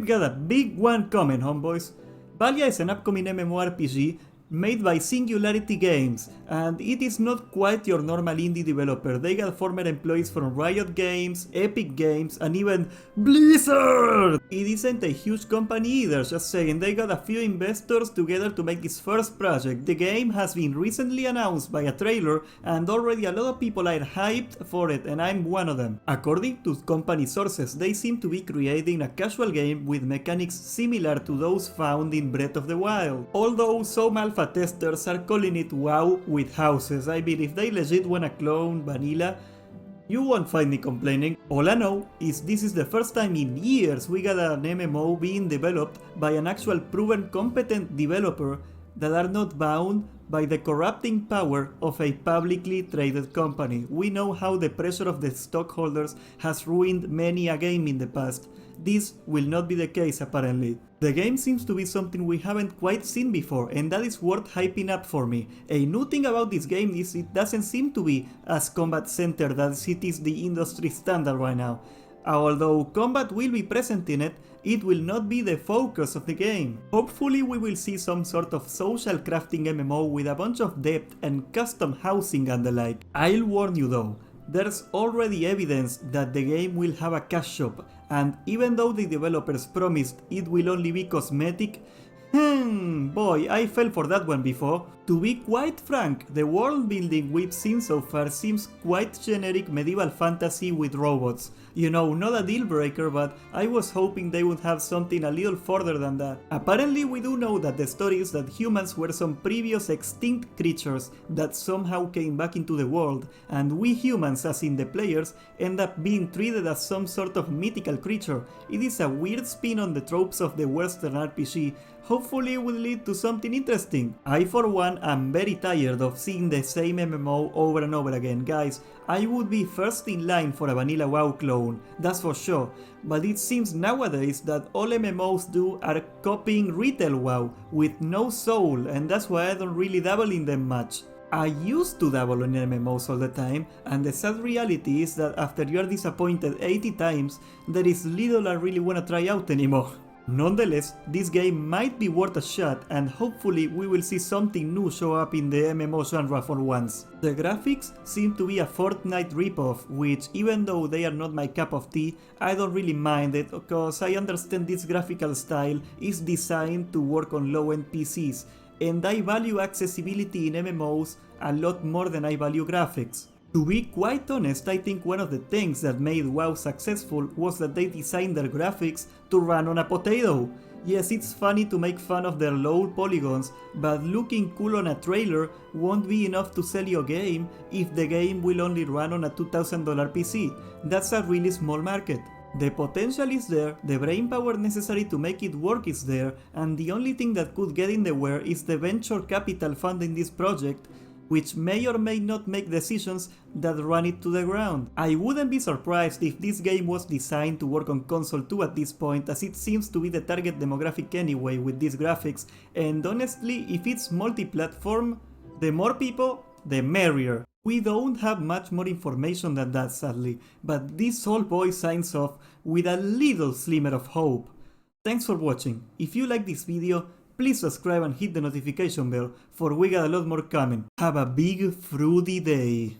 got a big one coming, homeboys. Palia is an upcoming MMORPG made by Singularity Games, and it is not quite your normal indie developer. They got former employees from Riot Games, Epic Games, and even Blizzard! It isn't a huge company either, just saying. They got a few investors together to make this first project. The game has been recently announced by a trailer, and already a lot of people are hyped for it, and I'm one of them. According to company sources, they seem to be creating a casual game with mechanics similar to those found in Breath of the Wild. Although some alpha testers are calling it WoW with houses. I mean, if they legit wanna clone vanilla, you won't find me complaining. All I know is this is the first time in years we got an MMO being developed by an actual proven competent developer that are not bound by the corrupting power of a publicly traded company. We know how the pressure of the stockholders has ruined many a game in the past. This will not be the case apparently. The game seems to be something we haven't quite seen before, and that is worth hyping up for me. A new thing about this game is it doesn't seem to be as combat centered as it is the industry standard right now. Although combat will be present in it, it will not be the focus of the game. Hopefully we will see some sort of social crafting MMO with a bunch of depth and custom housing and the like. I'll warn you though, there's already evidence that the game will have a cash shop, and even though the developers promised it will only be cosmetic, boy, I fell for that one before. To be quite frank, the world building we've seen so far seems quite generic medieval fantasy with robots. You know, not a deal breaker, but I was hoping they would have something a little further than that. Apparently we do know that the story is that humans were some previous extinct creatures that somehow came back into the world, and we humans, as in the players, end up being treated as some sort of mythical creature. It is a weird spin on the tropes of the Western RPG. Hopefully it will lead to something interesting. I for one am very tired of seeing the same MMO over and over again. Guys, I would be first in line for a vanilla WoW clone, that's for sure, but it seems nowadays that all MMOs do are copying retail WoW with no soul, and that's why I don't really dabble in them much. I used to dabble in MMOs all the time, and the sad reality is that after you are disappointed 80 times, there is little I really wanna try out anymore. Nonetheless, this game might be worth a shot, and hopefully we will see something new show up in the MMO genre for once. The graphics seem to be a Fortnite ripoff, which even though they are not my cup of tea, I don't really mind it, because I understand this graphical style is designed to work on low-end PCs, and I value accessibility in MMOs a lot more than I value graphics. To be quite honest, I think one of the things that made WoW successful was that they designed their graphics to run on a potato. Yes, it's funny to make fun of their low polygons, but looking cool on a trailer won't be enough to sell your game if the game will only run on a $2,000 PC. That's a really small market. The potential is there, the brainpower necessary to make it work is there, and the only thing that could get in the way is the venture capital funding this project, which may or may not make decisions that run it to the ground. I wouldn't be surprised if this game was designed to work on console too at this point, as it seems to be the target demographic anyway with these graphics, and honestly, if it's multi-platform, the more people, the merrier. We don't have much more information than that sadly, but this whole boy signs off with a little slimmer of hope. Thanks for watching. If you like this video, please subscribe and hit the notification bell, for we got a lot more coming. Have a big fruity day.